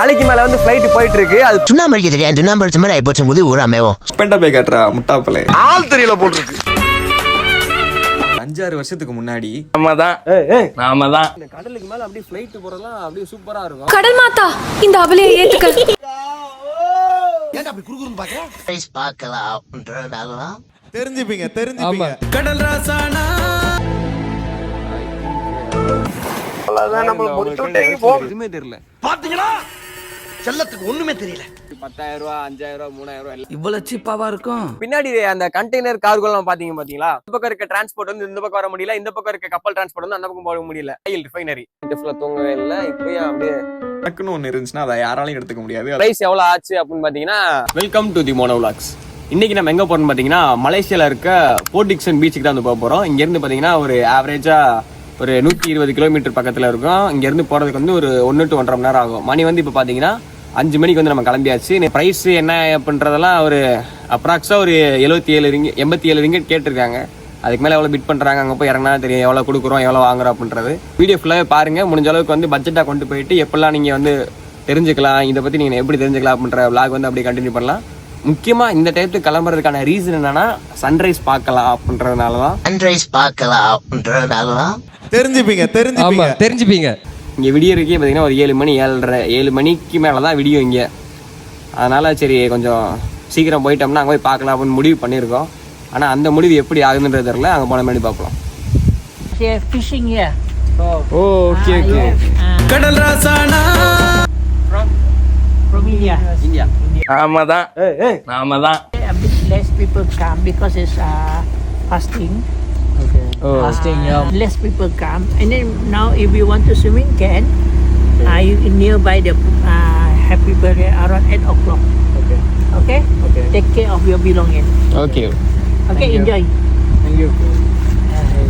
தலைக்கு மேல வந்து ஃபிளைட் போயிட்டு இருக்கு. அது சுண்ணாம்பு அடிக்க தெரியாது, சுண்ணாம்பு அடிச்ச மாதிரி ஆயிப்போச்சு முது ஊராமேவும். பெண்டா போய் காட்டுறா முட்டாப்பலே ஆள் தெரியல போட்டுருக்கு. 5-6 வருஷத்துக்கு முன்னாடி நாம தான் இந்த கடலுக்கு மேல அப்படியே ஃபிளைட் போறதெல்லாம் அப்படியே சூப்பரா இருக்கும். கடல் மாதா இந்த அவளையை ஏத்துக்க. ஏன்டா அப்படி குறுகுறுன்னு பாக்குற? பார்க்கலாம் தெரிஞ்சுப்பீங்க. கடல் ராசானா அவ்வளவுதான். நம்ம முடிச்சுட்டேங்க போ. எதுவுமே தெரியல. பாத்தீங்களா, செல்லத்துக்கு ஒண்ணுமே தெரியல. 10,000 ரூபா 5,000 ரூபா 3,000 ரூபா இவ்வளவு சீப்பாவா இருக்கும்? பின்னாடி அந்த கண்டெய்னர் கார்கோலாம் பாத்தீங்களா? இந்த பக்கம் இருக்க டிரான்ஸ்போர்ட் வந்து இந்த பக்கம் வர முடியல, இந்த பக்கம் இருக்க கப்பல் டிரான்ஸ்போர்ட் வந்து அந்த பக்கம் போக முடியல. ஆயில் ரிஃபைனரி ஃபுல்லா தூங்கவே இல்லை. இப்பயும் அப்படியே டக்குன்னு ஒன்று இருந்துச்சுன்னா அதை யாராலையும் எடுத்துக்க முடியாது. பிரைஸ் எவ்வளவு ஆச்சு அப்படின்னு பாத்தீங்கன்னா, welcome to the mono vlogs. இன்னைக்கு நம்ம எங்க போறோம்னு பாத்தீங்கன்னா, மலேசியால இருக்க போர்ட் டிக்சன் பீச்சுக்கு தான் வந்து போக போறோம். இங்க இருந்து பாத்தீங்கன்னா ஒரு ஆவரேஜா ஒரு 120 கிலோமீட்டர் பக்கத்துல இருக்கும். இங்க இருந்து போறதுக்கு வந்து ஒரு 1 to 1.5 மணி நேரம் ஆகும். மணி வந்து இப்ப பாத்தீங்கன்னா 5 மணிக்கு வந்து நம்ம கிளம்பியாச்சு. பிரைஸ் என்ன அப்படின்றதெல்லாம் ஒரு அப்ராக்ஸா ஒரு 87 ரிங்கெட் கேட்டிருக்காங்க. அதுக்கு மேலே எவ்வளோ பிட் பண்ணுறாங்க, அங்கே போய் இறங்கினா தெரியும் எவ்வளோ கொடுக்குறோம் எவ்வளோ வாங்குறோம் அப்படின்றது. வீடியோ ஃபுல்லாகவே பாருங்கள். முடிஞ்ச அளவுக்கு வந்து பட்ஜெட்டாக கொண்டு போயிட்டு எப்படிலாம் நீங்கள் வந்து தெரிஞ்சுக்கலாம், இதை பற்றி நீங்கள் எப்படி தெரிஞ்சுக்கலாம் அப்படின்ற விளாக் வந்து அப்படியே கண்டினியூ பண்ணலாம். முக்கியமாக இந்த டைத்துக்கு கிளம்புறதுக்கான ரீசன் என்னன்னா, சன்ரைஸ் பார்க்கலாம் அப்படின்றதுனால தான். சன்ரைஸ் பார்க்கலாம் அப்படின்றதுனால தான். தெரிஞ்சுப்பீங்க. இங்கே விடியறதுக்கே பார்த்தீங்கன்னா ஒரு 7 மணி 7 மணிக்கு மேலே தான் விடியும் இங்கே. அதனால் சரி கொஞ்சம் சீக்கிரம் போயிட்டோம்னா அங்கே போய் பார்க்கலாம் அப்படின்னு முடிவு பண்ணியிருக்கோம். ஆனால் அந்த முடிவு எப்படி ஆகுதுன்றது தெரியல. அங்கே போன மாதிரி பார்க்கலாம். Fishing here. Okay okay. கடல் ராசானா From India. இந்தியா. நாம தான். A bit less people come because it's fasting. Fasting, yeah. Less people come, and then now if you want to swimming, can. You nearby the happy birthday around 8 o'clock. Okay. Take care of your belongings. Okay. Okay. Enjoy.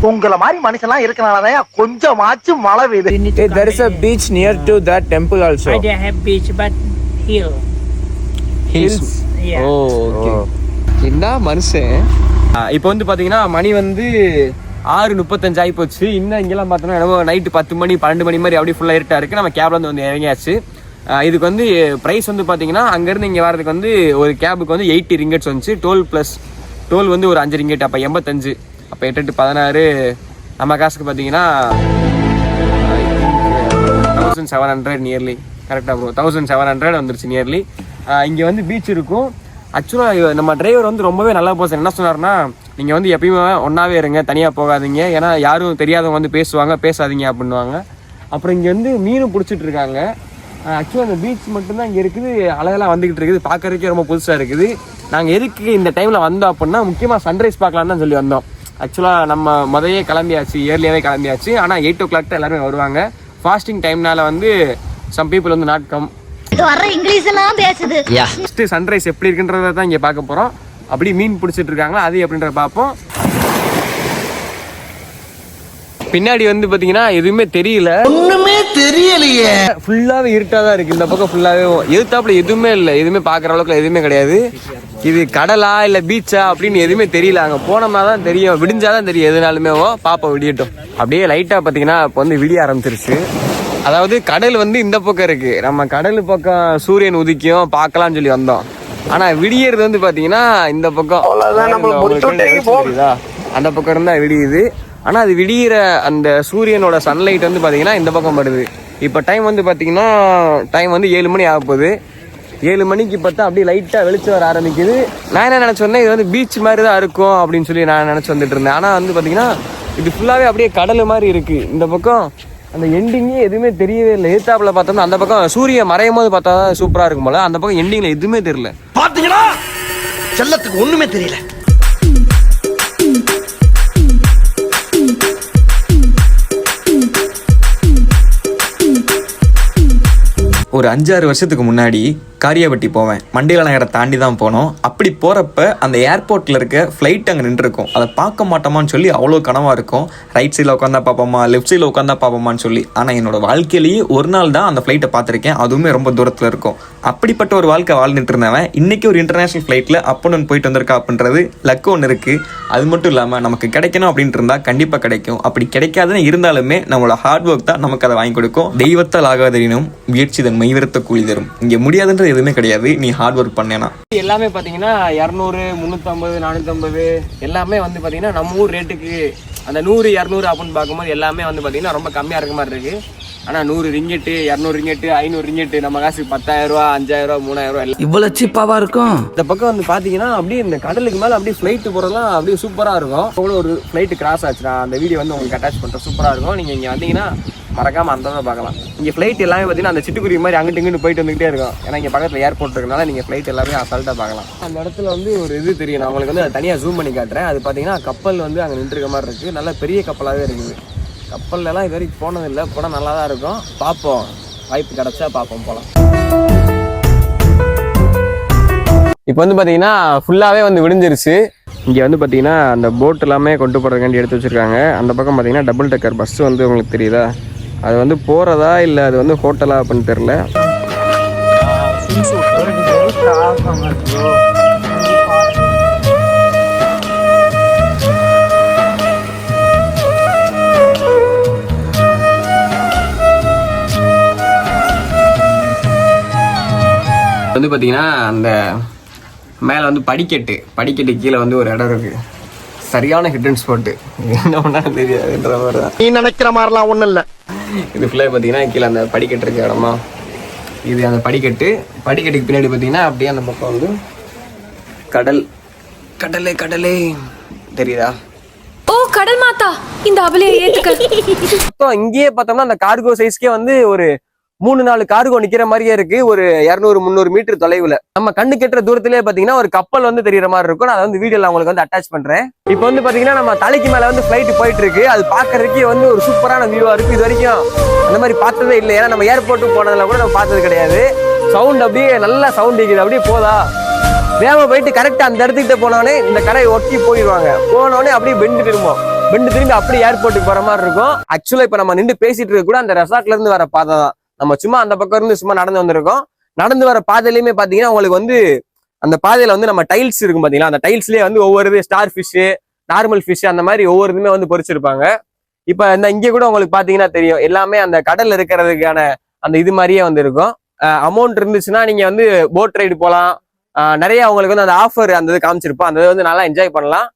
உங்கள மாதிரி மனுஷன்லாம் இருக்கனாலதான் கொஞ்சமாச்சும் மழை பெய்யுது. You need to There is a beach near to that temple also. They have beach, but hill. Hills. Yeah. Okay. என்ன மனுஷன். இப்போ வந்து பாத்தீங்கன்னா மணி வந்து 6:35 ஆகி போச்சு. இன்னும் இங்கெல்லாம் பார்த்தோன்னா என்னமோ நைட்டு 10 மணி 12 மணி மாதிரி அப்படியே ஃபுல்லாக இருட்டாக இருக்குது. நம்ம கேப்ல வந்து இறங்கியாச்சு. இதுக்கு வந்து ப்ரைஸ் வந்து பார்த்தீங்கன்னா, அங்கேருந்து இங்கே வரதுக்கு வந்து ஒரு கேபுக்கு வந்து 80 ரிங்கெட்ஸ் வந்துச்சு. டோல் வந்து ஒரு 5 ரிங்கெட், அப்போ 85. அப்போ 8 to 16 நம்ம காசுக்கு பார்த்தீங்கன்னா 1700 நியர்லி. கரெக்டாக ப்ரோ 1700 வந்துருச்சு நியர்லி. இங்கே வந்து பீச் இருக்கும். ஆக்சுவலாக நம்ம டிரைவர் வந்து ரொம்பவே நல்லா பர்சன். என்ன சொன்னார்னா, நீங்கள் வந்து எப்பயுமே ஒன்றாவே இருங்க, தனியாக போகாதீங்க, ஏன்னா யாரும் தெரியாதவங்க வந்து பேசாதீங்க அப்படின்வாங்க. அப்புறம் இங்கே வந்து மீனும் பிடிச்சிட்டு இருக்காங்க. ஆக்சுவலாக அந்த பீச் மட்டும்தான் இங்கே இருக்குது. அலையெல்லாம் வந்துக்கிட்டு இருக்குது. பார்க்கறதுக்கே ரொம்ப புதுசாக இருக்குது. நாங்கள் எதுக்கு இந்த டைமில் வந்தோம் அப்படின்னா, முக்கியமாக சன்ரைஸ் பார்க்கலான்னு தான் சொல்லி வந்தோம். ஆக்சுவலாக நம்ம முதலே கிளம்பியாச்சு, இயர்லியாகவே கிளம்பியாச்சு. ஆனால் 8 o'clock தான் எல்லாருமே வருவாங்க. ஃபாஸ்டிங் டைம்னால வந்து சம் பீப்புள் வந்து நாட் கம். வர இங்கிலீஷ் எல்லாம் பேசுது. ஃபர்ஸ்ட் சன்ரைஸ் எப்படி இருக்குன்றத தான் இங்கே பார்க்க போகிறோம். அப்படி மீன் பிடிச்சிட்டு இருக்காங்களா அது எப்படின்றத பார்ப்போம். பின்னாடி வந்து பார்த்தீங்கன்னா எதுவுமே தெரியல, ஒண்ணுமே தெரியலையே. ஃபுல்லாகவே இருட்டாக தான் இருக்குது. இந்த பக்கம் ஃபுல்லாகவே எதிர்த்தாப்புல எதுவுமே இல்லை, எதுவுமே பார்க்குற அளவுக்கு எதுவுமே கிடையாது. இது கடலா இல்லை பீச்சா அப்படின்னு எதுவுமே தெரியல. அங்கே போனோம்னா தான் தெரியும், விடிஞ்சாதான் தெரியும். எதுனாலுமே பாப்பா விடியட்டும். அப்படியே லைட்டாக பார்த்தீங்கன்னா இப்போ வந்து விடிய ஆரம்பிச்சிருச்சு. அதாவது கடல் வந்து இந்த பக்கம் இருக்கு. நம்ம கடல் பக்கம் சூரியன் உதிக்கும் பார்க்கலாம்னு சொல்லி வந்தோம். ஆனா விடியறது வந்து பாத்தீங்கன்னா இந்த பக்கம் அந்த பக்கம் இருந்தா விடியுது. ஆனா அது விடியிற அந்த சூரியனோட சன்லைட் வந்து பாத்தீங்கன்னா இந்த பக்கம் படுது. இப்ப டைம் வந்து பாத்தீங்கன்னா 7 மணி ஆக போகுது. 7 மணிக்கு பார்த்தா அப்படியே லைட்டா வெளிச்சம் வர ஆரம்பிக்குது. நான் என்ன நினைச்சேன்னா, இது வந்து பீச் மாதிரி தான் இருக்கும் அப்படின்னு சொல்லி நான் நினைச்சு வந்துட்டு இருந்தேன். ஆனா வந்து பாத்தீங்கன்னா இது ஃபுல்லாவே அப்படியே கடல் மாதிரி இருக்கு. இந்த பக்கம் அந்த எண்டிங்கே எதுவுமே தெரியவே இல்லை. எதிர்த்தாப்புல பார்த்தோம்னா அந்த பக்கம் சூரிய மறையும் போது பார்த்தா சூப்பரா இருக்கும் போல. அந்த பக்கம் எண்டிங்ல எதுவுமே தெரியல. பாத்தீங்களா, செல்லத்துக்கு ஒண்ணுமே தெரியல. ஒரு 5-6 வருஷத்துக்கு முன்னாடி காரியாபட்டி போவேன். மண்டேல நகரை தாண்டி தான் போனோம். அப்படி போகிறப்ப அந்த ஏர்போர்ட்டில் இருக்க ஃப்ளைட் அங்கே நின்றுருக்கும். அதை பார்க்க மாட்டோமான்னு சொல்லி அவ்வளோ கனவாக இருக்கும். ரைட் சைடில் உட்காந்தா பார்ப்போமா, லெஃப்ட் சைடில் உட்காந்தா பார்ப்போமான்னு சொல்லி. ஆனால் என்னோட வாழ்க்கையிலேயே ஒரு நாள் தான் அந்த ஃப்ளைட்டை பார்த்துருக்கேன். அதுவுமே ரொம்ப தூரத்தில் இருக்கும். அப்படிப்பட்ட ஒரு வாழ்க்கை வாழ்ந்துட்டு இருந்தவன் இன்னைக்கு ஒரு இன்டர்நேஷனல் ஃப்ளைட்டில் அப்போன்னு போயிட்டு வந்திருக்கா அப்படின்றது லக்கு ஒன்று இருக்குது. அது மட்டும் இல்லாமல் நமக்கு கிடைக்கணும் அப்படின்ட்டு இருந்தால் கண்டிப்பாக கிடைக்கும். அப்படி கிடைக்காதுன்னு இருந்தாலுமே நம்மளோட ஹார்ட் ஒர்க் தான் நமக்கு அதை வாங்கி கொடுக்கும். தெய்வத்தால் ஆகாதெனினும் முயற்சி தன் மெய்விரத்த கூலி தரும். இங்கே முடியாதுன்றது எதுவுமே கிடையாது, நீ ஹார்ட் ஒர்க் பண்ணேனா. எல்லாமே பார்த்தீங்கன்னா 200, 350, 450 எல்லாமே வந்து பார்த்தீங்கன்னா நம்ம ஊர் ரேட்டுக்கு அந்த 100, 200 அப்படின்னு பார்க்கும்போது எல்லாமே வந்து பார்த்தீங்கன்னா ரொம்ப கம்மியாக இருக்க மாதிரி இருக்குது. ஆனால் 100 ரிங்கெட்டு, 200 ரிங்கெட்டு, 500 ரிங்கெட்டு, நம்ம காசுக்கு 10,000 ரூபா, 5,000 ரூபா, 3,000 ரூபா எல்லாம். இவ்வளவு சீப்பாவா இருக்கும்? இந்த பக்கம் வந்து பார்த்தீங்கன்னா அப்படியே இந்த கடலுக்கு மேலே அப்படியே ஃப்ளைட்டு போகிறதுலாம் அப்படியே சூப்பராக இருக்கும். அவ்வளோ ஒரு ஃப்ளைட்டு கிராஸ் ஆச்சுன்னா அந்த வீடியோ வந்து உங்களுக்கு அட்டாச் பண்ணுறேன், சூப்பராக இருக்கும். நீங்கள் இங்கே வந்தீங்கன்னா மறக்காமல் அந்த தான் பார்க்கலாம். இங்கே ஃப்ளைட் எல்லாமே பார்த்தீங்கன்னா அந்த சிட்டுக்குருவி மாதிரி அங்கிட்டு இங்கிட்டு போயிட்டு வந்துகிட்டே இருக்கும். ஏன்னா இங்கே பக்கத்தில் ஏர்போர்ட் இருக்கனால நீங்கள் ஃப்ளைட் எல்லாமே அசால்ட்டாக பார்க்கலாம். அந்த இடத்துல வந்து ஒரு இது தெரியும், நான் உங்களுக்கு வந்து அதை தனியாக ஜூம் பண்ணி காட்டுறேன். அது பார்த்தீங்கன்னா கப்பல் வந்து அங்கே நின்றுருக்க மாதிரி இருக்குது, நல்ல பெரிய கப்பலாகவே இருக்குது. கப்பல்லாம் இது வரைக்கும் போனதில்லை, போனால் நல்லா தான் இருக்கும். பார்ப்போம், வாய்ப்பு கிடச்சா பார்ப்போம், போகலாம். இப்போ வந்து பார்த்தீங்கன்னா ஃபுல்லாகவே வந்து விடிஞ்சிருச்சு. இங்கே வந்து பார்த்தீங்கன்னா அந்த போட் எல்லாமே கொண்டு போகிறதுக்காண்டி எடுத்து வச்சுருக்காங்க. அந்த பக்கம் பார்த்தீங்கன்னா டபுள் டெக்கர் பஸ் வந்து உங்களுக்கு தெரியுதா, அது வந்து போகிறதா இல்லை அது வந்து ஹோட்டலா அப்படின்னு தெரில. வந்து பார்த்தீங்கன்னா அந்த மேலே வந்து படிக்கட்டு கீழே வந்து ஒரு இடம் இருக்குது, சரியான ஹிட்டன் ஸ்பாட்டு. என்ன பண்ணாலும் தெரியாதுன்ற மாதிரி தான். நீ நினைக்கிற மாதிரிலாம் ஒன்றும் இல்லை. இது ஃபுல்லாக பார்த்தீங்கன்னா கீழே அந்த படிக்கட்டு இருக்க இடமா, இது அந்த படிக்கட்டுக்கு பின்னாடி பார்த்தீங்கன்னா அப்படியே அந்த பக்கம் வந்து கடலே தெரியுதா? ஓ கடல் மாதா, இந்த அபலையை ஏத்துக்க. இங்கேயே பார்த்தோம்னா அந்த கார்கோ சைஸ்க்கே வந்து ஒரு 3-4 கார்கோ நிக்கிற மாதிரியே இருக்கு. ஒரு 200-300 மீட்டர் தொலைவுல நம்ம கண்ணு கெட்டுற தூரத்திலேயே பாத்தீங்கன்னா ஒரு கப்பல் வந்து தெரியற மாதிரி இருக்கும். நான் வந்து வீடியோல உங்களுக்கு வந்து அட்டாச் பண்றேன். இப்போ வந்து பாத்தீங்கன்னா நம்ம தலைக்கு மேல வந்து ஃபிளைட் போயிட்டு இருக்கு. அது பாக்குறதுக்கே வந்து ஒரு சூப்பரான வியூவா இருக்கு. இது வரைக்கும் அந்த மாதிரி பார்த்ததே இல்லை. ஏன்னா நம்ம ஏர்போர்ட்டுக்கு போனதுல கூட நம்ம பார்த்தது கிடையாது. சவுண்ட் அப்படியே நல்லா சவுண்ட் இருக்குது, அப்படியே போதா வேகமா போயிட்டு கரெக்டா அந்த இடத்துக்கிட்ட போனோடனே இந்த கடையை ஒட்டி போயிடுவாங்க. போனோடனே அப்படியே பெண்டு திரும்பி அப்படியே ஏர்போர்ட்டுக்கு போற மாதிரி இருக்கும். ஆக்சுவலா இப்ப நம்ம நின்று பேசிட்டு இருக்க கூட அந்த ரெசார்ட்ல இருந்து வர பாதை தான். நம்ம சும்மா அந்த பக்கம் இருந்து சும்மா நடந்து வந்திருக்கோம். நடந்து வர பாதையிலுமே பாத்தீங்கன்னா உங்களுக்கு வந்து அந்த பாதையில வந்து நம்ம டைல்ஸ் இருக்கும் பாத்தீங்களா, அந்த டைல்ஸ்லயே வந்து ஒவ்வொரு ஸ்டார் ஃபிஷ், நார்மல் ஃபிஷ் அந்த மாதிரி ஒவ்வொரு இதுமே வந்து பொரிச்சிருப்பாங்க. இப்ப இந்த இங்க கூட உங்களுக்கு பாத்தீங்கன்னா தெரியும், எல்லாமே அந்த கடல்ல இருக்கிறதுக்கான அந்த இது மாதிரியே வந்து இருக்கும். அமௌண்ட் இருந்துச்சுன்னா நீங்க வந்து போட் ரைடு போகலாம். நிறைய உங்களுக்கு வந்து அந்த ஆஃபர் அந்த இது காமிச்சிருப்போம். அந்த வந்து நல்லா என்ஜாய் பண்ணலாம்.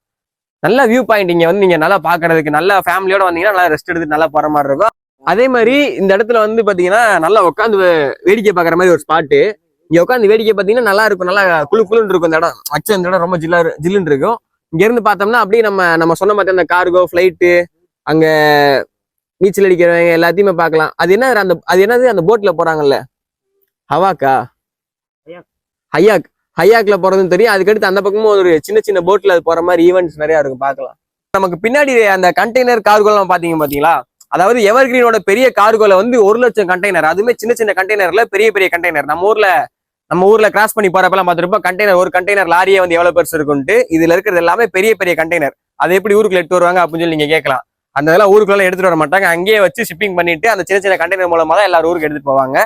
நல்ல வியூ பாயிண்ட் இங்க வந்து நீங்க நல்லா பாக்குறதுக்கு, நல்லா ஃபேமிலியோட வந்தீங்கன்னா நல்லா ரெஸ்ட் எடுத்துட்டு நல்லா போற மாதிரி இருக்கும். அதே மாதிரி இந்த இடத்துல வந்து பாத்தீங்கன்னா நல்லா உட்காந்து வேடிக்கை பாக்குற மாதிரி ஒரு ஸ்பாட்டு. இங்க உட்காந்து வேடிக்கை பாத்தீங்கன்னா நல்லா இருக்கும், நல்லா குளுன்னு இருக்கும் இந்த இடம். அச்சு இந்த இடம் ரொம்ப ஜில்லுன்னு இருக்கும். இங்க இருந்து பார்த்தோம்னா அப்படியே நம்ம சொன்ன மாதிரி அந்த கார்கோ ஃபிளைட்டு, அங்க நீச்சல் அடிக்கிறவங்க எல்லாத்தையுமே பார்க்கலாம். அது என்னது அந்த போட்ல போறாங்கல்ல, ஹையாக்ல போறதுன்னு தெரியும். அதுக்கடுத்து அந்த பக்கமும் ஒரு சின்ன போட்ல அது போற மாதிரி ஈவெண்ட்ஸ் நிறைய இருக்கும், பார்க்கலாம். நமக்கு பின்னாடி அந்த கண்டெய்னர் கார்கோலாம் பாத்தீங்களா, அதாவது எவர்கிரீனோட பெரிய கார்கோல வந்து 1,00,000 கண்டெய்னர், அதுவுமே சின்ன கண்டெய்னர்ல பெரிய கண்டெய்னர். நம்ம ஊர்ல கிராஸ் பண்ணி போறப்பெல்லாம் பார்த்துருப்போம் கண்டெய்னர், ஒரு கண்டெய்னர் லாரியே வந்து எவ்வளவு பெருசு இருக்குன்ட்டு. இதுல இருக்கிறது எல்லாமே பெரிய கண்டெய்னர். அதை எப்படி ஊருக்குள்ள எடுத்து வருவாங்க அப்படின்னு சொல்லி நீங்க கேட்கலாம். அந்த இதெல்லாம் ஊருக்குள்ள எடுத்துட்டு வர மாட்டாங்க, அங்கேயே வச்சு ஷிப்பிங் பண்ணிட்டு அந்த சின்ன கண்டெய்னர் மூலமா தான் எல்லாரும் ஊருக்கு எடுத்துட்டு போவாங்க.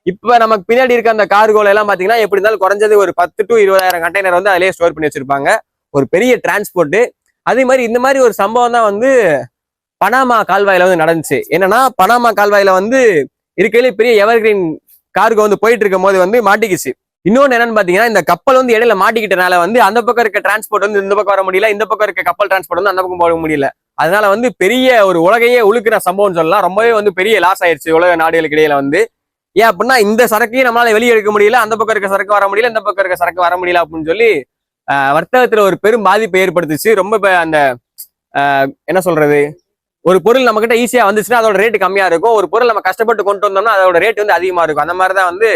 இப்ப நமக்கு பின்னாடி இருக்க அந்த கார்கோல எல்லாம் பாத்தீங்கன்னா எப்படி இருந்தாலும் குறைஞ்சது ஒரு 10 to 20,000 கண்டெய்னர் வந்து அதிலேயே ஸ்டோர் பண்ணி வச்சிருப்பாங்க. ஒரு பெரிய டிரான்ஸ்போர்ட். அதே மாதிரி இந்த மாதிரி ஒரு சம்பவம் தான் வந்து பனாமா கால்வாயில வந்து நடந்துச்சு. என்னன்னா பனாமா கால்வாயில வந்து இருக்கையிலே பெரிய எவர்கிரீன் கார்கோ வந்து போயிட்டு இருக்கும் போது வந்து மாட்டிக்கிச்சு. இன்னொன்னு என்னன்னு பாத்தீங்கன்னா, இந்த கப்பல் வந்து இடையில மாட்டிக்கிட்டனால வந்து அந்த பக்கம் இருக்க டிரான்ஸ்போர்ட் வந்து இந்த பக்கம் வர முடியல, இந்த பக்கம் இருக்க கப்பல் டிரான்ஸ்போர்ட் வந்து அந்த பக்கம் போக முடியல. அதனால வந்து பெரிய ஒரு உலகையே உழுக்கிற சம்பவம் சொல்லலாம். ரொம்பவே வந்து பெரிய லாஸ் ஆயிடுச்சு உலக நாடுகளுக்கு இடையில வந்து. ஏன் அப்படின்னா இந்த சரக்கையும் நம்மளால வெளியே எடுக்க முடியல, அந்த பக்கம் இருக்க சரக்கு வர முடியல, இந்த பக்கம் இருக்க சரக்கு வர முடியல அப்படின்னு சொல்லி வர்த்தகத்துல ஒரு பெரும் பாதிப்பை ஏற்படுத்துச்சு. ரொம்ப அந்த என்ன சொல்றது, ஒரு பொருள் நம்ம கிட்ட ஈஸியா வந்துச்சுன்னா அதோட ரேட்டு கம்மியா இருக்கும். ஒரு பொருள் நம்ம கஷ்டப்பட்டு கொண்டு வந்தோம்னா அதோட ரேட் வந்து அதிகமா இருக்கும். அந்த மாதிரிதான் வந்து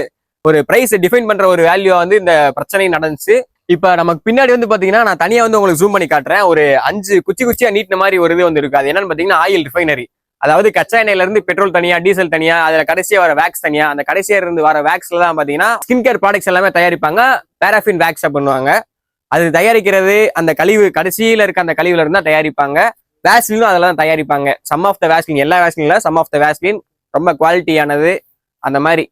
ஒரு பிரைஸ் டிஃபைன் பண்ற ஒரு வேல்யூ வந்து இந்த பிரச்சனை நடந்துச்சு. இப்ப நமக்கு பின்னாடி வந்து பாத்தீங்கன்னா நான் தனியா வந்து உங்களுக்கு ஜூம் பண்ணி காட்டுறேன். ஒரு 5 குச்சியா நீட்டின மாதிரி ஒரு இது வந்து இருக்கு. அது என்னன்னு பாத்தீங்கன்னா ஆயில் ரிஃபைனரி. அதாவது கச்சா எண்ணெயில இருந்து பெட்ரோல் தனியா, டீசல் தனியா, அதுல கடைசியா வர வேக்ஸ் தனியா. அந்த கடைசியா இருந்து வர வேக்ஸ்ல தான் பாத்தீங்கன்னா ஸ்கின் கேர் ப்ராடக்ட்ஸ் எல்லாமே தயாரிப்பாங்க. பாராஃபின் வேக்ஸ் பண்ணுவாங்க. அது தயாரிக்கிறது அந்த கழிவு, கடைசியில இருக்க அந்த கழிவுல இருந்தா தயாரிப்பாங்க. வேஸ்லினும் அதெல்லாம் தயாரிப்பாங்க. சம் ஆஃப் த வேஸ்லின், எல்லா வேஸ்லின் இல்ல, சம் ஆஃப் த வேஸ்லின் ரொம்ப குவாலிட்டியானது. அந்த மாதிரி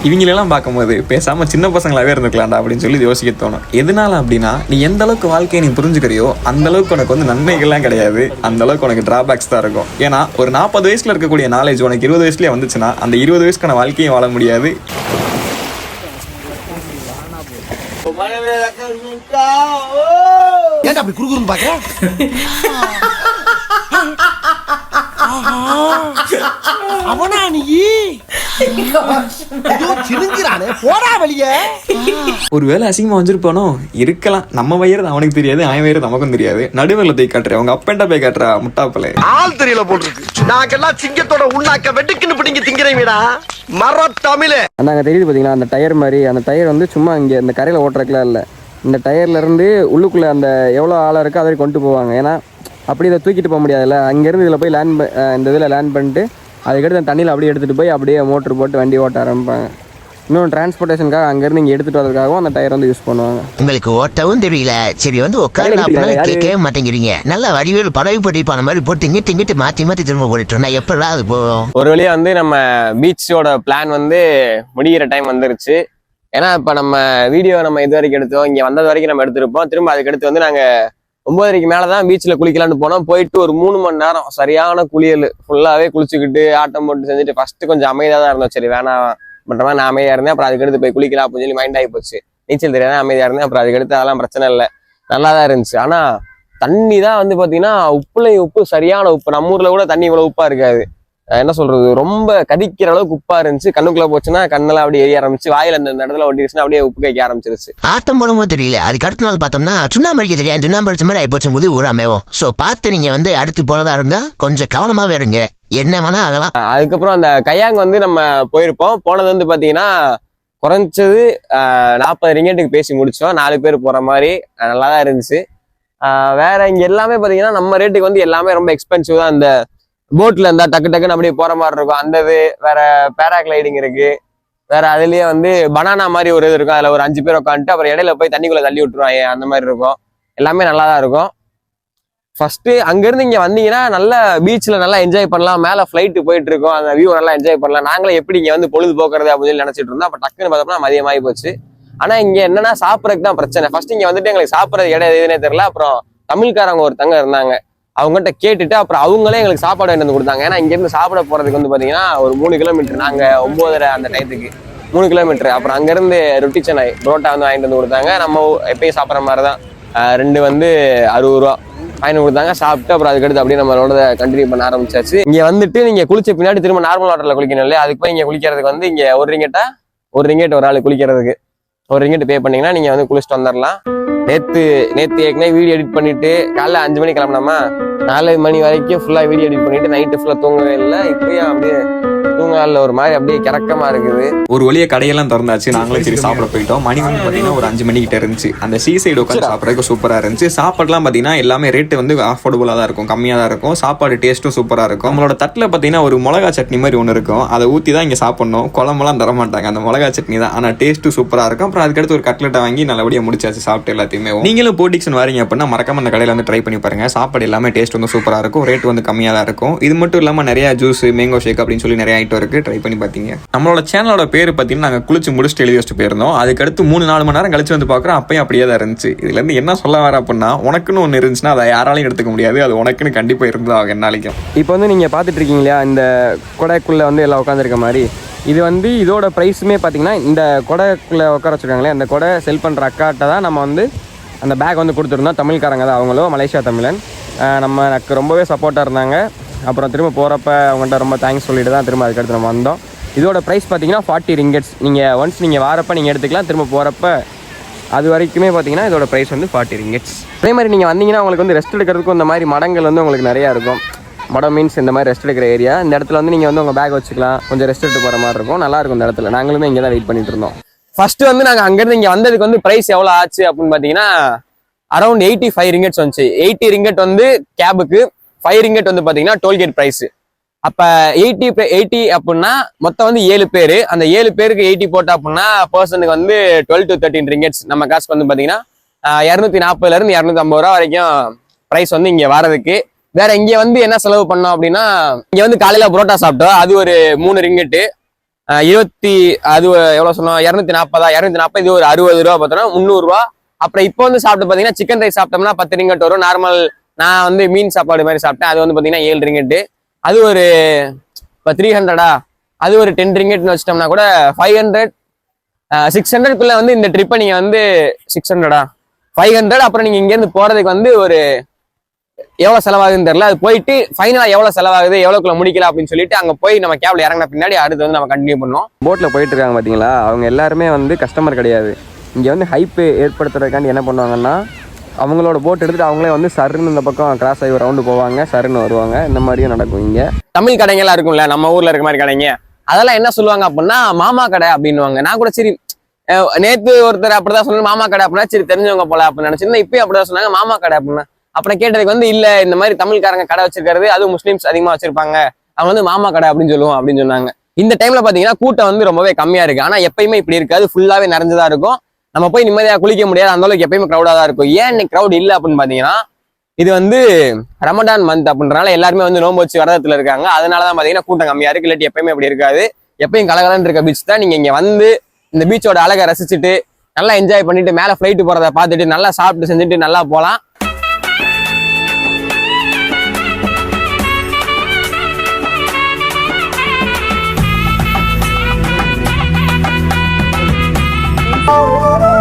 இவங்களெல்லாம் பார்க்கும்போது பேசாமல் சின்ன பசங்களாகவே இருந்துக்கலாம்டா அப்படின்னு சொல்லி யோசிக்க தோணும். எதனால அப்படின்னா, நீ எந்த அளவுக்கு வாழ்க்கையை நீ புரிஞ்சுக்கிறியோ அந்த அளவுக்கு உனக்கு வந்து நன்மைகள்லாம் கிடையாது, அந்த அளவுக்கு உனக்கு டிராபேக்ஸ் தான் இருக்கும். ஏன்னா ஒரு 40 வயசுல இருக்கக்கூடிய நாலேஜ் உனக்கு 20 வயசுலேயே வந்துச்சுன்னா அந்த 20 வயசுக்கான வாழ்க்கையும் வாழ முடியாது. ஏன்டா அப்படி குறுகுறுன்னு பாக்குற? அவனா நீ சிரிஞ்சிரானே, போடா வெளியே. ஒருவேளை அசிங்கமா வந்திருப்பானோ இருக்கலாம். நம்ம வயிறது அவனுக்கு தெரியாது, அவன் வயிறது நமக்கும் தெரியாது. நடுவில் போய் காட்டுற அவங்க அப்பன்டா போய் காட்டுறா முட்டாப்பலே. ஆள் தெரியல போட்டுருக்கு. நாங்கெல்லாம் சிங்கத்தோட உண்ணாக்க வெட்டுக்குன்னு பிடிங்க திங்கிறீங்கடா மர தமிழே. அங்கே தெரியுது பார்த்தீங்களா அந்த டயர் மாதிரி. அந்த டயர் வந்து சும்மா இங்கே இந்த கரையில் ஓட்டுறதுக்குலாம் இல்லை. இந்த டயர்லேருந்து உள்ளுக்குள்ளே அந்த எவ்வளோ ஆழம் இருக்கோ அதை கொண்டு போவாங்க. ஏன்னா அப்படி இதை தூக்கிட்டு போக முடியாதுல்ல. அங்கேருந்து இதில் போய் இந்த இதில் லேண்ட் பண்ணிட்டு அதுக்கடுத்து அந்த தண்ணியில் அப்படியே எடுத்துகிட்டு போய் அப்படியே மோட்ரு போட்டு வண்டி ஓட்ட ஆரம்பிப்பாங்க. இன்னும் டிரான்ஸ்போர்ட்டேஷனுக்காக அங்கேருந்து இங்கே எடுத்துகிட்டு வரதுக்காகவும் அந்த டயர் வந்து யூஸ் பண்ணுவாங்க. உங்களுக்கு ஓட்டவும் தெரியல, சரி வந்து உட்காந்து கேட்கவே மாட்டேங்கிறீங்க. நல்லா வடிவேல் படகு படிப்பான மாதிரி போட்டு இங்கிட்டு மாற்றி மாற்றி திரும்ப போட்டுட்டோம்னா எப்படா அது போகும்? ஒரு வழியாக வந்து நம்ம பீச்சோட பிளான் வந்து முடிகிற டைம் வந்துருச்சு. ஏன்னா இப்போ நம்ம வீடியோ நம்ம இது வரைக்கும் எடுத்தோம், இங்கே வந்தது வரைக்கும் நம்ம எடுத்திருப்போம். திரும்ப அதுக்கடுத்து வந்து நாங்கள் 9:30 மேலே தான் பீச்சில் குளிக்கலான்னு போனோம். போயிட்டு ஒரு 3 மணி நேரம் சரியான குளியல், ஃபுல்லாகவே குளிச்சுக்கிட்டு ஆட்டம் போட்டு செஞ்சுட்டு ஃபஸ்ட்டு கொஞ்சம் அமைதியாக தான் இருந்தோம். சரி வேணாம் பண்ற மாதிரி நான் அமைதியாக இருந்தேன். அப்புறம் அதுக்கடுத்து போய் குளிக்கலாம் அப்படின்னு சொல்லி மைண்ட் ஆகி போச்சு. நீச்சல் தெரியாத அமைதியாக இருந்தேன். அப்புறம் அதுக்கடுத்து அதெல்லாம் பிரச்சனை இல்லை, நல்லா தான் இருந்துச்சு. ஆனால் தண்ணி தான் வந்து பார்த்தீங்கன்னா உப்புலையும் உப்பு, சரியான உப்பு. நம்ம ஊரில் கூட தண்ணி இவ்வளோ உப்பாக இருக்காது. என்ன சொல்றது, ரொம்ப கதிக்கிற அளவுக்கு உப்பா இருந்துச்சு. கண்ணுக்குள்ள போச்சுன்னா கண்ணெல்லாம் அப்படியே எரிய ஆரம்பிச்சு, வாயில அந்த இடத்துல ஒட்டிடுச்சுன்னா அப்படியே உப்பு கைக்க ஆரம்பிச்சிருச்சு. ஆட்டம் போடும்போது தெரியல, அதுக்கு அடுத்த நாள் பார்த்தோம்னா சுண்ணாம்பு அடிக்க தெரியாது, சுண்ணாம்பு அடிச்ச மாதிரி ஆயிப்போச்சு போது ஊராமேவும். ஸோ பார்த்து நீங்க வந்து அடுத்து போனதா இருந்தா கொஞ்சம் கவனமாவே இருங்க, என்ன வேணா ஆகலாம். அதுக்கப்புறம் அந்த கையாங் வந்து நம்ம போயிருப்போம். போனது வந்து பாத்தீங்கன்னா குறைஞ்சது 40 ரிங்கெட்டுக்கு பேசி முடிச்சோம். 4 பேர் போற மாதிரி நல்லா தான் இருந்துச்சு. வேற இங்க எல்லாமே பாத்தீங்கன்னா நம்ம ரேட்டுக்கு வந்து எல்லாமே ரொம்ப எக்ஸ்பென்சிவ் தான். இந்த போட்ல இருந்தா டக்கு டக்குன்னு அப்படியே போற மாதிரி இருக்கும். அந்த இது வேற பேராகிளைடிங் இருக்கு. வேற அதுலயே வந்து பனானா மாதிரி ஒரு இது இருக்கும். அதுல ஒரு 5 பேர் உட்காந்துட்டு அப்புறம் இடையில போய் தண்ணிக்குள்ள தள்ளி விட்டுருவாங்க, அந்த மாதிரி இருக்கும். எல்லாமே நல்லா தான் இருக்கும். ஃபர்ஸ்ட் அங்கிருந்து இங்க வந்தீங்கன்னா நல்லா பீச்ல நல்லா என்ஜாய் பண்ணலாம். மேல ஃபிளைட் போயிட்டு இருக்கோம், அந்த வியூ நல்லா என்ஜாய் பண்ணலாம். நாங்களே எப்படி இங்க வந்து பொழுது போக்குறது அப்படின்னு சொல்லி நினைச்சிட்டு இருந்தோம். அப்ப டக்குன்னு பார்த்தோம்னா மதியமாகி போச்சு. ஆனா இங்க என்னன்னா சாப்பிடறதுக்கு தான் பிரச்சனை. ஃபர்ஸ்ட் இங்க வந்துட்டு எங்களுக்கு சாப்பிடறது இடம் எதுனே தெரியல. அப்புறம் தமிழ்காரங்க ஒருத்தங்க இருந்தாங்க, அவங்ககிட்ட கேட்டுட்டு அப்புறம் அவங்களே எங்களுக்கு சாப்பாடு வாங்கிட்டு வந்து கொடுத்தாங்க. ஏன்னா இங்கேருந்து சாப்பிட போகிறதுக்கு வந்து பார்த்தீங்கன்னா ஒரு 3 கிலோமீட்டர். நாங்கள் 9:30 அந்த டயத்துக்கு 3 கிலோமீட்டர். அப்புறம் அங்கேருந்து ரொட்டி சென்னை புரோட்டா வந்து வாங்கிட்டு வந்து கொடுத்தாங்க. நம்ம எப்பயும் சாப்பிட்ற மாதிரி தான். 2 வந்து 60 ரூபா வாங்கிட்டு கொடுத்தாங்க. சாப்பிட்டு அப்புறம் அதுக்கடுத்து அப்படியே நம்மளோட கண்டினியூ பண்ண ஆரம்பிச்சாச்சு. இங்கே வந்துட்டு நீங்கள் குளிச்ச பின்னாடி திரும்ப நார்மல் வாட்டரில் குளிக்கணும் இல்லையா? அதுக்கு போய் இங்கே குளிக்கிறதுக்கு வந்து இங்கே ஒரு ரிங்கெட் ஒரு ஆள் குளிக்கிறதுக்கு ஒரு ரிங்கெட் பே பண்ணீங்கன்னா நீங்கள் வந்து குளிச்சுட்டு வந்துடலாம். நேற்று ஏற்கனவே வீடியோ எடிட் பண்ணிட்டு காலைல 5 மணிக்கு கிளம்பினோமா, 4 மணி வரைக்கும் ஃபுல்லாக வீடியோ எடிட் பண்ணிட்டு நைட்டு ஃபுல்லாக தூங்கவே இல்லை. இப்பயும் அப்படியே தூங்கால ஒரு மாதிரி அப்படியே கிறக்கமா இருக்குது. ஒரு வழியாக கடையெல்லாம் திறந்தாச்சு. நாங்களும் சரி சாப்பிட போயிட்டோம். மணி வந்து பார்த்தீங்கன்னா ஒரு 5 மணிக்கிட்ட இருந்துச்சு. அந்த சீ சைடு உட்காந்து சாப்பிட்றதுக்கு சூப்பராக இருந்துச்சு. சாப்பாடுலாம் பார்த்தீங்கன்னா எல்லாமே ரேட்டு வந்து அஃபோர்டபுளாக தான் இருக்கும், கம்மியாக தான் இருக்கும். சாப்பாடு டேஸ்ட்டும் சூப்பராக இருக்கும். நம்மளோட தட்டில் பார்த்தீங்கன்னா ஒரு மிளகா சட்னி மாதிரி ஒன்று இருக்கும், அதை ஊற்றி தான் இங்கே சாப்பிடணும். குழம்பெல்லாம் தர மாட்டாங்க, அந்த மிளகா சட்னி தான். ஆனால் டேஸ்ட்டும் சூப்பராக இருக்கும். அப்புறம் அதுக்கடுத்து ஒரு கட்லெட்டை வாங்கி நல்லபடியாக முடிச்சாச்சு சாப்பிட்டு எல்லாத்தையுமே. நீங்களும் போர்டிக்சன் வரீங்க அப்படின்னா மறக்காம அந்த கடையில் வந்து ட்ரை பண்ணி பாருங்க. சாப்பாடு எல்லாமே டேஸ்ட் வந்து சூப்பராக இருக்கும், ரேட் வந்து கம்மியாக தான் இருக்கும். இது மட்டும் இல்லாமல் நிறைய ஜூஸ், மேங்கோ ஷேக் அப்படின்னு சொல்லி நிறைய ஐட்டம் இருக்கு, ட்ரை பண்ணி பார்த்தீங்க. நம்மளோட சேனலோட பேர் பார்த்தீங்கன்னா நாங்கள் குளிச்சு முடிச்சுட்டு எழுதி வச்சுட்டு போயிருந்தோம். அதுக்கடுத்து 3-4 மணி நேரம் கழிச்சு வந்து பார்க்குறோம், அப்பயும் அப்படியே தான் இருந்துச்சு. இதுல இருந்து என்ன சொல்ல வர அப்படின்னா, உனக்குன்னு ஒன்று இருந்துச்சுன்னா அதை யாராலையும் எடுத்துக்க முடியாது, அது உனக்குன்னு கண்டிப்பாக இருந்தால் என்னாலைக்கும். இப்போ வந்து நீங்கள் பார்த்துட்டு இருக்கீங்க இல்லையா, இந்த கொடைக்குள்ளே வந்து எல்லாம் உட்காந்துருக்க மாதிரி. இது வந்து இதோட ப்ரைஸுமே பார்த்தீங்கன்னா இந்த கொடைக்குள்ளே உட்கார வச்சுருக்காங்களே, அந்த கொடை செல் பண்ணுற அக்காட்ட தான் நம்ம வந்து அந்த பேக் வந்து கொடுத்துருந்தோம். தமிழ்காரங்க தான் அவங்களும், மலேசியா தமிழன். நம்ம எனக்கு ரொம்பவே சப்போர்ட்டாக இருந்தாங்க. அப்புறம் திரும்ப போகிறப்ப அவங்கள்ட்ட ரொம்ப தேங்க்ஸ் சொல்லிட்டு தான் திரும்ப அதுக்கடுத்து நம்ம வந்தோம். இதோட ப்ரைஸ் பார்த்தீங்கன்னா 40 ரிங்கெட்ஸ். நீங்கள் ஒன்ஸ் நீங்கள் வாரப்போ நீங்கள் எடுத்துக்கலாம், திரும்ப போகிறப்ப அது வரைக்குமே பார்த்தீங்கன்னா இதோட ப்ரைஸ் வந்து 40 ரிங்கெட்ஸ். அதே மாதிரி நீங்கள் வந்தீங்கன்னா உங்களுக்கு வந்து ரெஸ்ட் எடுக்கிறதுக்கும் இந்த மாதிரி மடங்கள் வந்து உங்களுக்கு நிறையா இருக்கும். மடம் மீன்ஸ் இந்த மாதிரி ரெஸ்ட் எடுக்கிற ஏரியா. இந்த இடத்துல வந்து நீங்கள் வந்து உங்கள் பேக் வச்சுக்கலாம், கொஞ்சம் ரெஸ்ட் எடுத்து போகிற மாதிரி இருக்கும், நல்லாயிருக்கும் இந்த இடத்துல. நாங்களுமே இங்கே தான் வெயிட் பண்ணிட்டு இருந்தோம். ஃபர்ஸ்ட் வந்து நாங்கள் அங்கேருந்து இங்கே வந்ததுக்கு வந்து ப்ரைஸ் எவ்வளோ ஆச்சு அப்படின்னு பார்த்தீங்கன்னா அரௌண்ட் 85 ரிங்கெட்ஸ் வந்துச்சு. 80 ரிங்கெட் வந்து கேபுக்கு, 5 ரிங்கெட் வந்து பார்த்தீங்கன்னா டோல்கேட் ப்ரைஸு. அப்போ 80 அப்படின்னா மொத்தம் வந்து 7 பேர். அந்த 7 பேருக்கு 80 போட்டா அப்படின்னா பர்சனுக்கு வந்து 12 to 13 ரிங்கெட்ஸ். நம்ம காசுக்கு வந்து பார்த்தீங்கன்னா 240 இருந்து 250 ரூபா வரைக்கும் ப்ரைஸ் வந்து இங்கே வரதுக்கு. வேற இங்கே வந்து என்ன செலவு பண்ணோம் அப்படின்னா, இங்கே வந்து காலையில் புரோட்டா சாப்பிட்டோம், அது ஒரு 3 ரிங்கெட்டு. அது எவ்வளவு சொன்னோம், 240 இது ஒரு 60 ரூபா பார்த்தோம்னா 300 ரூபா. அப்புறம் இப்போ வந்து சாப்பிட்டு பாத்தீங்கன்னா சிக்கன் ரைஸ் சாப்பிட்டோம்னா 10 ரிங்கட் வரும். நார்மல் நான் வந்து மீன் சாப்பாடு மாதிரி சாப்பிட்டேன், அது வந்து பாத்தீங்கன்னா 7 ரிங்கெட்டு. அது ஒரு இப்போ 300 அது ஒரு 10 ரிங்கெட்னு வச்சிட்டோம்னா கூட 500 600க்குள்ள வந்து இந்த ட்ரிப்பை நீங்க வந்து 600 500. அப்புறம் நீங்க இங்க இருந்து போறதுக்கு வந்து ஒரு எவ்வளவு செலவாகுதுன்னு தெரியல. அது போயிட்டு ஃபைனலா எவ்வளவு செலவாகுது, எவ்வளவுக்குள்ள முடிக்கலாம் அப்படின்னு சொல்லிட்டு அங்க போய் நம்ம கேப்ல இறங்கின பின்னாடி அடுத்து வந்து நம்ம கண்டினியூ பண்ணோம். போட்ல போயிட்டு இருக்காங்க பாத்தீங்களா, அவங்க எல்லாருமே வந்து கஸ்டமர் கிடையாது. இங்க வந்து ஹைப் ஏற்படுத்துறதுக்காண்டி என்ன பண்ணுவாங்கன்னா, அவங்களோட போட் எடுத்துட்டு அவங்களே வந்து சருன்னு இந்த பக்கம் கிராஸ் ஆகி ரவுண்டு போவாங்க, சருன்னு வருவாங்க. இந்த மாதிரியும் நடக்கும். இங்க தமிழ் கடைங்கெல்லாம் இருக்கும்ல, நம்ம ஊர்ல இருக்க மாதிரி கடைங்க, அதெல்லாம் என்ன சொல்லுவாங்க அப்படின்னா மாமா கடை அப்படின்னுவாங்க. நான் கூட சரி நேத்து ஒருத்தர் அப்படிதான் சொன்னாங்க மாமா கடை அப்படின்னா, சரி தெரிஞ்சவங்க போல அப்படின்னு நினைச்சிருந்தேன். இப்பயும் அப்படிதான் சொன்னாங்க மாமா கடை அப்படின்னா. அப்புறம் கேட்டதுக்கு வந்து இல்ல இந்த மாதிரி தமிழ்காரங்க கடை வச்சிருக்காரு, அதுவும் முஸ்லீம்ஸ் அதிகமா வச்சிருப்பாங்க, அவங்க வந்து மாமா கடை அப்படின்னு சொல்லுவோம் அப்படின்னு சொன்னாங்க. இந்த டைம்ல பாத்தீங்கன்னா கூட்டம் வந்து ரொம்பவே கம்மியா இருக்கு. ஆனா எப்பயுமே இப்படி இருக்காது, ஃபுல்லாவே நிறைஞ்சுதான் இருக்கும். நம்ம போய் நிம்மதியா குளிக்க முடியாது, அந்த அளவுக்கு எப்பயுமே க்ரௌடா தான் இருக்கும். ஏன் இன்னைக்கு க்ரௌட் இல்லை அப்படின்னு பாத்தீங்கன்னா, இது வந்து ரமடான் மந்த் அப்படின்றனால எல்லாருமே வந்து நோன்பு வச்சு விரதத்துல இருக்காங்க. அதனாலதான் பாத்தீங்கன்னா கூட்டம் கம்மியா இருக்கு. இல்லாட்டி எப்பயுமே அப்படி இருக்காது. எப்பயும் கலகலன்னு இருக்க பீச் தான். நீங்க இங்க வந்து இந்த பீச்சோட அழகை ரசிச்சுட்டு நல்லா என்ஜாய் பண்ணிட்டு மேல ஃபிளைட் போறதை பார்த்துட்டு நல்லா சாப்பிட்டு செஞ்சுட்டு நல்லா போலாம். Oh